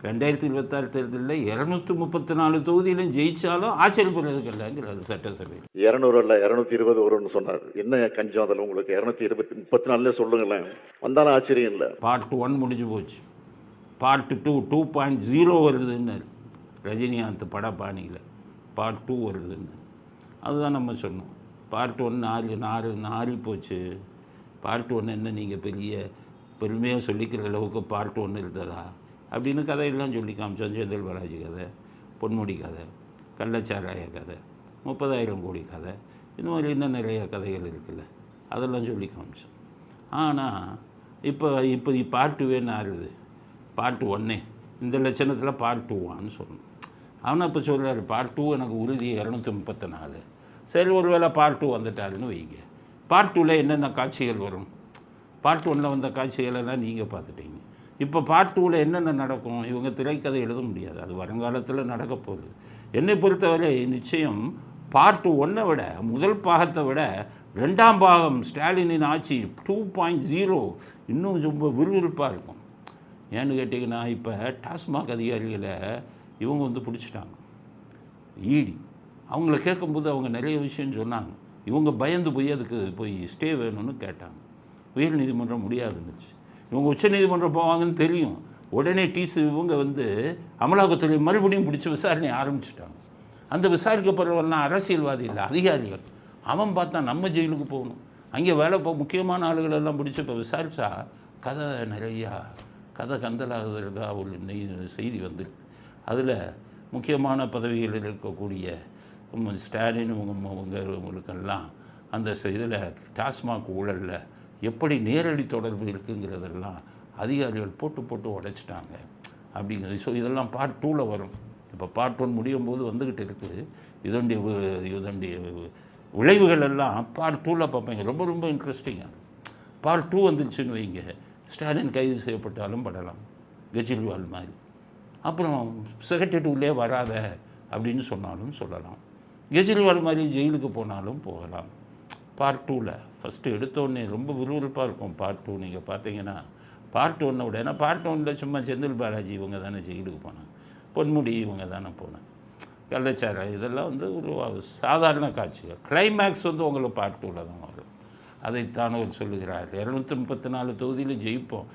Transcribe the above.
2026 தேர்தலில் 234 தொகுதியிலும் ஜெயிச்சாலும் ஆச்சரியப்படுறதுக்கு இல்லைங்கிறது சட்டசபை. 200 அல்ல 220 வரும்னு சொன்னார். என்ன கஞ்சம் அதில் உங்களுக்கு? 234 சொல்லுங்களேன், வந்தாலும் ஆச்சரியம் இல்லை. பார்ட் 1 முடிஞ்சு போச்சு. பார்ட் 2 2.0 வருதுன்னு ரஜினிகாந்த் படப்பாணியில் பார்ட் 2 வருதுன்னு அதுதான் நம்ம சொன்னோம். பார்ட் 1 நாரி போச்சு. பார்ட் 1 என்ன நீங்கள் பெருமையாக சொல்லிக்கிற அளவுக்கு பார்ட் 1 இருந்ததா அப்படின்னு கதையெல்லாம் சொல்லி காமிச்சோம். செந்தில் பாலாஜி கதை, பொன்முடி கதை, கள்ளச்சாராய கதை, 30,000 கோடி கதை, இந்த மாதிரி இன்னும் நிறைய கதைகள் இருக்குல்ல, அதெல்லாம் சொல்லி காமிச்சோம். ஆனால் இப்போ பார்ட் 2 ஆறுது. பார்ட் 1 இந்த லட்சணத்தில் பார்ட் 2 சொல்லணும். அவனை இப்போ சொல்கிறாரு பார்ட் 2 எனக்கு உறுதி 234. சரி, ஒரு வேளை பார்ட் 2 வந்துட்டாருன்னு வைங்க. பார்ட் 2ல் என்னென்ன காட்சிகள் வரும்? பார்ட் 1ல் வந்த காட்சிகளெல்லாம் நீங்கள் பார்த்துட்டீங்க. இப்போ பார்ட் 2ல் என்னென்ன நடக்கும்? இவங்க திரைக்கதை எழுத முடியாது, அது வருங்காலத்தில் நடக்க போகுது. என்னை பொறுத்தவரை நிச்சயம் பார்ட் 1 விட, முதல் பாகத்தை விட 2ஆம் பாகம் ஸ்டாலினின் ஆட்சி 2.0 இன்னும் ரொம்ப விறுவிறுப்பாக இருக்கும். ஏன்னு கேட்டிங்கன்னா, இப்போ டாஸ்மாக் அதிகாரிகளை இவங்க பிடிச்சிட்டாங்க. ஈடி அவங்கள கேட்கும்போது அவங்க நிறைய விஷயம் சொன்னாங்க. இவங்க பயந்து அதுக்கு ஸ்டே வேணும்னு கேட்டாங்க. உயர் நீதிமன்றம் முடியாதுன்னுச்சு. இவங்க உச்ச நீதிமன்றம் போவாங்கன்னு தெரியும். உடனே இவங்க அமலாக்கத்துறை மறுபடியும் பிடிச்சி விசாரணை ஆரம்பிச்சிட்டாங்க. அந்த விசாரிக்கப்படுறவெல்லாம் அரசியல்வாதி இல்லை, அதிகாரிகள். அவன் பார்த்தா நம்ம ஜெயிலுக்கு போகணும். அங்கே முக்கியமான ஆளுகளெல்லாம் பிடிச்சி இப்போ விசாரித்தா கதை கந்தலாகிறதா ஒரு செய்தி வந்துருக்கு. அதில் முக்கியமான பதவிகளில் இருக்கக்கூடிய ஸ்டாலின் உங்களுக்கெல்லாம் அந்த இதில் டாஸ்மாக் ஊழலில் எப்படி நேரடி தொடர்பு இருக்குங்கிறதெல்லாம் அதிகாரிகள் போட்டு உடைச்சிட்டாங்க அப்படிங்கிறது. ஸோ இதெல்லாம் பார்ட் 2ல் வரும். இப்போ பார்ட் 1 முடியும் போது வந்துக்கிட்டு இருக்குது. இதனுடைய விளைவுகள் எல்லாம் பார்ட் 2ல் பார்ப்பீங்க. ரொம்ப ரொம்ப இன்ட்ரெஸ்டிங்காக. பார்ட் 2 வந்துருச்சுன்னு வைங்க, ஸ்டாலின் கைது செய்யப்பட்டாலும் படலாம், கெஜ்ரிவால் மாதிரி. அப்புறம் செக்ரட்டரியேட்டுக்குள்ளே வராத அப்படின்னு சொன்னாலும் சொல்லலாம். கெஜ்ரிவால் மாதிரி ஜெயிலுக்கு போனாலும் போகலாம். பார்ட் 2ல் ஃபஸ்ட்டு எடுத்தோடனே ரொம்ப விறுவிறுப்பாக இருக்கும். பார்ட் 2 நீங்கள் பார்த்தீங்கன்னா பார்ட் 1 விட, ஏன்னா பார்ட் 1ல் சும்மா செந்தில் பாலாஜி இவங்க தானே ஜெயிலுக்கு போனாங்க, பொன்முடி இவங்க தானே போனாங்க, கள்ளச்சாராயம் இதெல்லாம் ஒரு சாதாரண காட்சிகள். கிளைமேக்ஸ் உங்களுக்கு பார்ட் 2ல் தான் வரும். அதைத்தான் அவர் சொல்லுகிறார். 234 தொகுதியில் ஜெயிப்போம்.